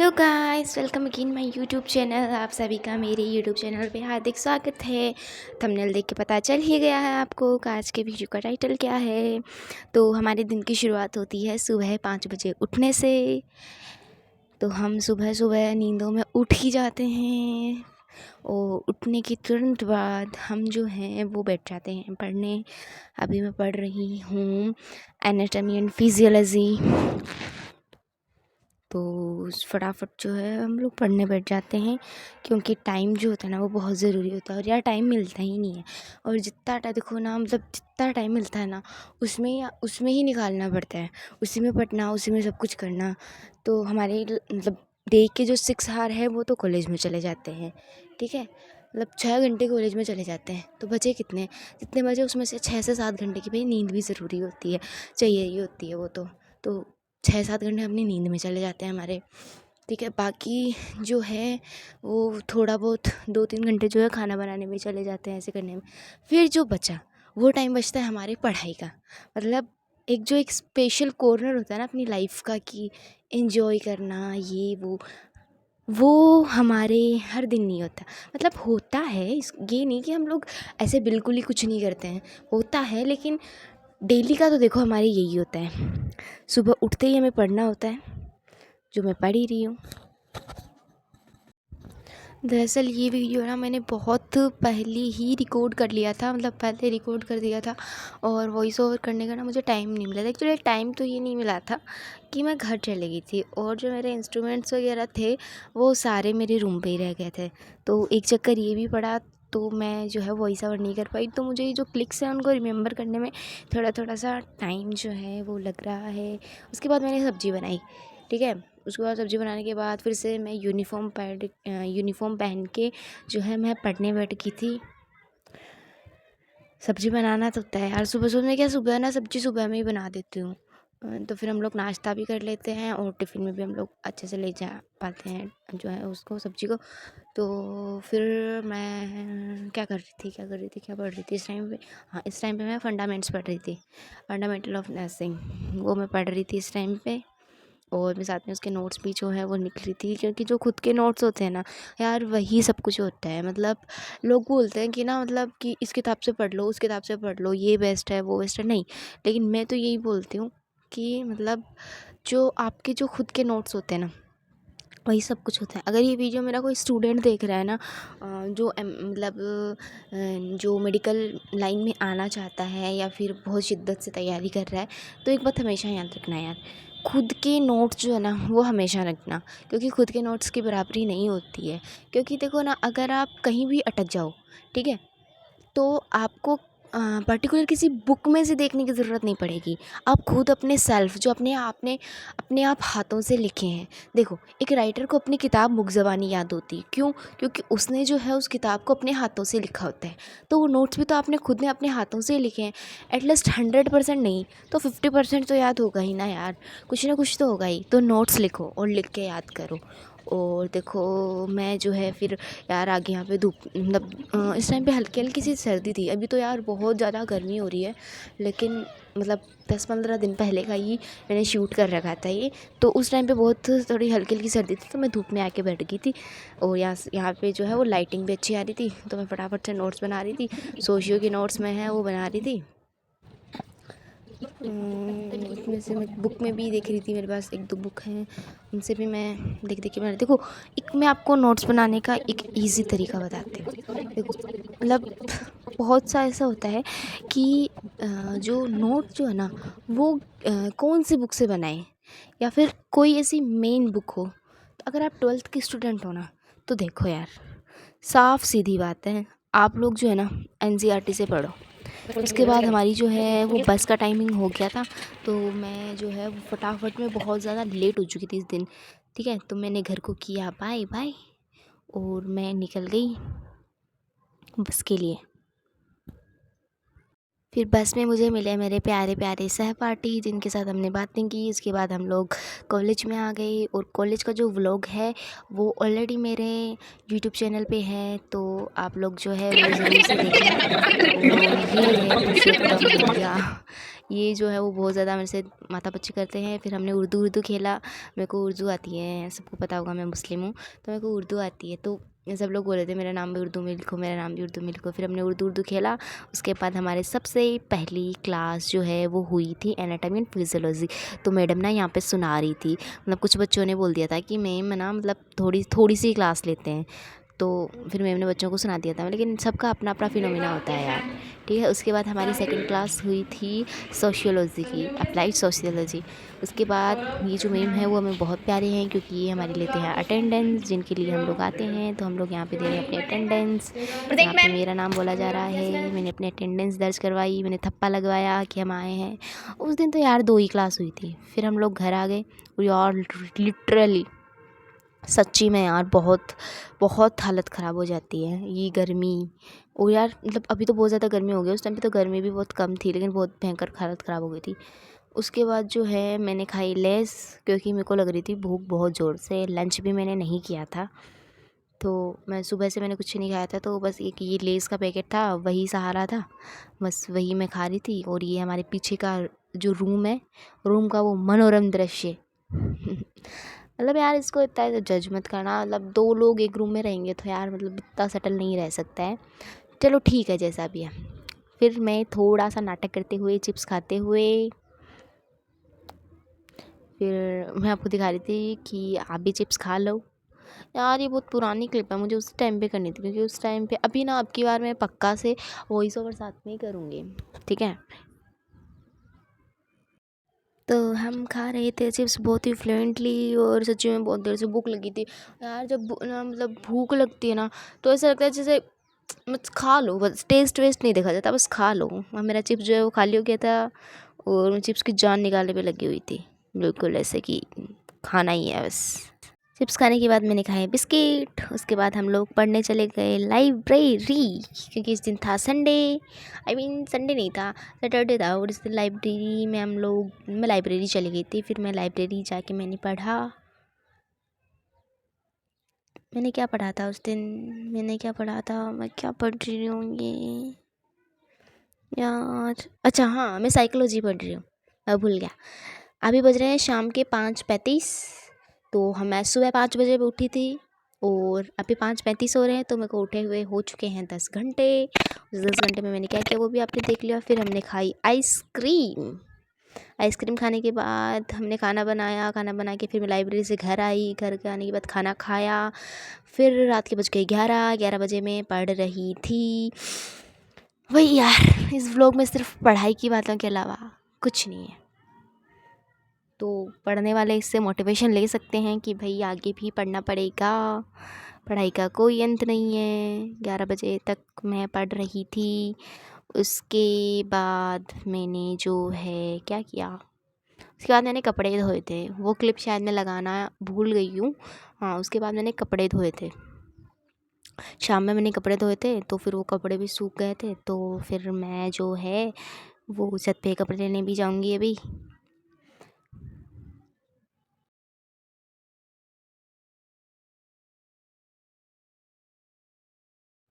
Hello guys, welcome again my YouTube channel. आप सभी का मेरे यूट्यूब चैनल पे हार्दिक स्वागत है। थंबनेल देख के पता चल ही गया है आपको कि आज के वीडियो का टाइटल क्या है। तो हमारे दिन की शुरुआत होती है सुबह 5 बजे उठने से। तो हम सुबह सुबह नींदों में उठ ही जाते हैं और उठने के तुरंत बाद हम जो हैं वो बैठ जाते हैं पढ़ने। अभी मैं पढ़ रही हूँ एनाटॉमी एंड फिजियोलॉजी। तो फटाफट जो है हम लोग पढ़ने बैठ जाते हैं, क्योंकि टाइम जो होता है ना वो बहुत ज़रूरी होता है और यार टाइम मिलता ही नहीं है। और जितना देखो ना, मतलब जितना टाइम मिलता है ना उसमें ही निकालना पड़ता है, उसी में पढ़ना, उसी में सब कुछ करना। तो हमारे मतलब डे के जो 6 आवर है वो तो कॉलेज में चले जाते हैं, ठीक है। मतलब 6 घंटे कॉलेज में चले जाते हैं, तो बचे कितने, जितने बचे उसमें से 6 से 7 घंटे की भाई नींद भी ज़रूरी होती है, चाहिए ही होती है वो तो 6-7 घंटे अपनी नींद में चले जाते हैं हमारे, ठीक है। बाकी जो है वो थोड़ा बहुत 2-3 घंटे जो है खाना बनाने में चले जाते हैं, ऐसे करने में। फिर जो बचा वो टाइम बचता है हमारी पढ़ाई का। मतलब एक स्पेशल कॉर्नर होता है ना अपनी लाइफ का कि एंजॉय करना, ये वो हमारे हर दिन नहीं होता। मतलब होता है, ये नहीं कि हम लोग ऐसे बिल्कुल ही कुछ नहीं करते हैं, होता है, लेकिन डेली का तो देखो हमारे यही होता है। सुबह उठते ही हमें पढ़ना होता है, जो मैं पढ़ ही रही हूँ। दरअसल ये वीडियो ना मैंने बहुत पहले ही रिकॉर्ड कर लिया था, मतलब पहले रिकॉर्ड कर दिया था, और वॉइस ओवर करने का ना मुझे टाइम नहीं मिला था। एक्चुअली टाइम तो ये नहीं मिला था कि मैं घर चली गई थी और जो मेरे इंस्ट्रूमेंट्स वगैरह थे वो सारे मेरे रूम पे ही रह गए थे। तो एक चक्कर ये भी पड़ा, तो मैं जो है वॉइस ओवर नहीं कर पाई। तो मुझे ये जो क्लिक्स हैं उनको रिमेंबर करने में थोड़ा थोड़ा सा टाइम जो है वो लग रहा है। उसके बाद मैंने सब्ज़ी बनाई, ठीक है। उसके बाद सब्ज़ी बनाने के बाद फिर से मैं यूनिफ़ॉर्म पहन के जो है मैं पढ़ने बैठ गई थी। सब्ज़ी बनाना तो होता है यार, सुबह सुबह में क्या, सुबह ना सब्ज़ी सुबह में ही बना देती हूँ। तो फिर हम लोग नाश्ता भी कर लेते हैं और टिफ़िन में भी हम लोग अच्छे से ले जा पाते हैं जो है उसको, सब्ज़ी को। तो फिर मैं क्या पढ़ रही थी इस टाइम पे। हाँ, इस टाइम पे मैं फंडामेंट्स पढ़ रही थी, फंडामेंटल ऑफ नर्सिंग, वो मैं पढ़ रही थी इस टाइम पे। और मैं साथ में उसके नोट्स भी जो है वो लिख रही थी, क्योंकि जो खुद के नोट्स होते हैं ना यार, वही सब कुछ होता है। मतलब लोग बोलते हैं कि ना, मतलब कि इस किताब से पढ़ लो, उस किताब से पढ़ लो, ये बेस्ट है, वो बेस्ट है, नहीं। लेकिन मैं तो यही बोलती हूँ कि मतलब जो आपके जो खुद के नोट्स होते हैं ना वही सब कुछ होता है। अगर ये वीडियो मेरा कोई स्टूडेंट देख रहा है ना, मतलब जो मेडिकल लाइन में आना चाहता है या फिर बहुत शिद्दत से तैयारी कर रहा है, तो एक बात हमेशा याद रखना यार, खुद के नोट्स जो है ना वो हमेशा रखना, क्योंकि खुद के नोट्स की बराबरी नहीं होती है। क्योंकि देखो ना, अगर आप कहीं भी अटक जाओ, ठीक है, तो आपको पर्टिकुलर किसी बुक में से देखने की ज़रूरत नहीं पड़ेगी। आप खुद अपने सेल्फ जो अपने आप हाथों से लिखे हैं। देखो, एक राइटर को अपनी किताब मुग़-ज़बानी याद होती है, क्यों? क्योंकि उसने जो है उस किताब को अपने हाथों से लिखा होता है। तो वो नोट्स भी तो आपने खुद ने अपने हाथों से ही लिखे हैं। एटलीस्ट 100% नहीं तो 50% तो याद होगा ही ना यार, कुछ ना कुछ तो होगा ही। तो नोट्स लिखो और लिख के याद करो। और देखो, मैं जो है फिर यार आगे यहाँ पे धूप, मतलब इस टाइम पे हल्की हल्की सी सर्दी थी। अभी तो यार बहुत ज़्यादा गर्मी हो रही है, लेकिन मतलब 10-15 दिन पहले का ही मैंने शूट कर रखा था ये। तो उस टाइम पे बहुत थोड़ी हल्की हल्की सर्दी थी, तो मैं धूप में आके बैठ गई थी। और यहाँ पे जो है वो लाइटिंग भी अच्छी आ रही थी, तो मैं फटाफट से नोट्स बना रही थी। सोशियो के नोट्स में है वो बना रही थी। उसमें से मैं बुक में भी देख रही थी, मेरे पास 1-2 बुक हैं, उनसे भी मैं देख देख के बना। देखो, एक मैं आपको नोट्स बनाने का एक ईज़ी तरीका बताती हूँ। देखो, मतलब बहुत सा ऐसा होता है कि जो नोट जो है ना वो कौन सी बुक से बनाएं, या फिर कोई ऐसी मेन बुक हो। तो अगर आप 12th के स्टूडेंट हो ना, तो देखो यार, साफ सीधी बात है, आप लोग जो है ना एनसीईआरटी से पढ़ो। उसके बाद हमारी जो है वो बस का टाइमिंग हो गया था, तो मैं जो है वो फटाफट में बहुत ज़्यादा लेट हो चुकी थी इस दिन, ठीक है। तो मैंने घर को किया बाय बाय और मैं निकल गई बस के लिए। फिर बस में मुझे मिले मेरे प्यारे प्यारे सहपाठी, जिनके साथ हमने बातें की। उसके बाद हम लोग कॉलेज में आ गए, और कॉलेज का जो व्लॉग है वो ऑलरेडी मेरे यूट्यूब चैनल पे है, तो आप लोग जो है वो ज़रूर से देखना। और ये है पुरुषोत्तम इंडिया, ये जो है वो बहुत ज़्यादा मेरे से माथापच्ची करते हैं। फिर हमने उर्दू खेला। मेरे को उर्दू आती है, सबको पता होगा मैं मुस्लिम हूँ, तो मेरे को उर्दू आती है। तो सब लोग बोल रहे थे मेरा नाम भी उर्दू में लिखो, मेरा नाम भी उर्दू में लिखो। फिर हमने उर्दू खेला। उसके बाद हमारे सबसे पहली क्लास जो है वो हुई थी एनाटॉमी एंड फिजियोलॉजी। तो मैडम ना यहाँ पे सुना रही थी, मतलब कुछ बच्चों ने बोल दिया था कि मैम ना मतलब थोड़ी थोड़ी सी क्लास लेते हैं। तो फिर मैम ने बच्चों को सुना दिया था, लेकिन सबका अपना अपना फिनोमिना होता है यार, ठीक है। उसके बाद हमारी सेकंड क्लास हुई थी सोशियोलॉजी की, अप्लाइड सोशियोलॉजी। उसके बाद ये जो मैम है वो हमें बहुत प्यारे हैं, क्योंकि ये हमारे लेते हैं अटेंडेंस, जिनके लिए हम लोग आते हैं। तो हम लोग यहाँ पे दे रहे हैं अपनी अटेंडेंस। यहाँ पे मेरा नाम बोला जा रहा है, मैंने अपनी अटेंडेंस दर्ज करवाई, मैंने थप्पा लगवाया कि हम आए हैं। उस दिन तो यार 2 ही क्लास हुई थी, फिर हम लोग घर आ गए। और लिटरली सच्ची में यार बहुत बहुत हालत ख़राब हो जाती है ये गर्मी। और यार मतलब अभी तो बहुत ज़्यादा गर्मी हो गई, उस टाइम पे तो गर्मी भी बहुत कम थी, लेकिन बहुत भयंकर हालत ख़राब हो गई थी। उसके बाद जो है मैंने खाई लेस, क्योंकि मेरे को लग रही थी भूख बहुत ज़ोर से। लंच भी मैंने नहीं किया था, तो मैं सुबह से मैंने कुछ नहीं खाया था, तो बस एक ये लेस का पैकेट था, वही सहारा था, बस वही मैं खा रही थी। और ये हमारे पीछे का जो रूम है, रूम का वो मनोरम दृश्य मतलब यार इसको इतना तो जज मत करना, मतलब 2 लोग एक रूम में रहेंगे तो यार मतलब इतना सटल नहीं रह सकता है। चलो ठीक है जैसा भी है। फिर मैं थोड़ा सा नाटक करते हुए, चिप्स खाते हुए, फिर मैं आपको दिखा रही थी कि आप भी चिप्स खा लो। यार ये बहुत पुरानी क्लिप है, मुझे उस टाइम पे करनी थी, क्योंकि उस टाइम पे अभी ना अब की बार मैं पक्का से वॉइस ओवर साथ में ही करूँगी, ठीक है। तो हम खा रहे थे चिप्स बहुत ही फ्लुएंटली, और सच्ची में बहुत देर से भूख लगी थी यार। जब ना मतलब भूख लगती है ना, तो ऐसा लगता है जैसे बस खा लो, बस टेस्ट वेस्ट नहीं देखा जाता, बस खा लो। और मेरा चिप्स जो है वो खाली हो गया था, और मैं चिप्स की जान निकालने पे लगी हुई थी, बिल्कुल ऐसे कि खाना ही है बस। चिप्स खाने के बाद मैंने खाए बिस्किट। उसके बाद हम लोग पढ़ने चले गए लाइब्रेरी, क्योंकि इस दिन था संडे। आई मीन संडे नहीं था, सैटरडे था, और इस दिन लाइब्रेरी में मैं लाइब्रेरी चली गई थी। फिर मैं लाइब्रेरी जाके मैंने पढ़ा। मैंने क्या पढ़ा था उस दिन, मैंने क्या पढ़ा था, मैं क्या पढ़ रही हूँ ये यार, अच्छा हाँ, मैं साइकोलॉजी पढ़ रही हूँ, मैं भूल गया। अभी बज रहे हैं शाम के 5:35। तो हम मैं सुबह 5 बजे पे उठी थी, और अभी 5:35 हो रहे हैं, तो मेरे को उठे हुए हो चुके हैं 10 घंटे। उस 10 घंटे में मैंने क्या किया वो भी आपने देख लिया। फिर हमने खाई आइसक्रीम। आइसक्रीम खाने के बाद हमने खाना बनाया, खाना बना के फिर मैं लाइब्रेरी से घर आई। घर के आने के बाद खाना खाया। फिर रात के बज गए 11 बजे मैं पढ़ रही थी। वही यार, इस व्लॉग में सिर्फ पढ़ाई की बातों के अलावा कुछ नहीं है। तो पढ़ने वाले इससे मोटिवेशन ले सकते हैं कि भाई आगे भी पढ़ना पड़ेगा, पढ़ाई का कोई अंत नहीं है। 11 बजे तक मैं पढ़ रही थी। उसके बाद मैंने जो है क्या किया, उसके बाद मैंने कपड़े धोए थे। वो क्लिप शायद मैं लगाना भूल गई हूँ। हाँ, उसके बाद मैंने कपड़े धोए थे। शाम में मैंने कपड़े धोए थे, तो फिर वो कपड़े भी सूख गए थे। तो फिर मैं जो है वो छत पे कपड़े लेने भी जाऊँगी अभी।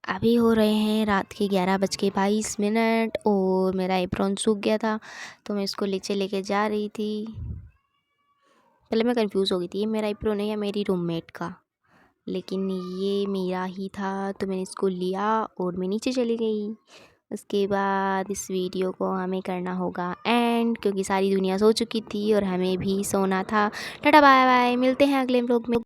अभी हो रहे हैं रात के 11:22, और मेरा एप्रॉन सूख गया था, तो मैं इसको नीचे लेके जा रही थी। पहले मैं कंफ्यूज हो गई थी ये मेरा एप्रॉन है या मेरी रूममेट का, लेकिन ये मेरा ही था, तो मैंने इसको लिया और मैं नीचे चली गई। उसके बाद इस वीडियो को हमें करना होगा एंड, क्योंकि सारी दुनिया सो चुकी थी और हमें भी सोना था। टाटा बाय बाय, मिलते हैं अगले व्लॉग में।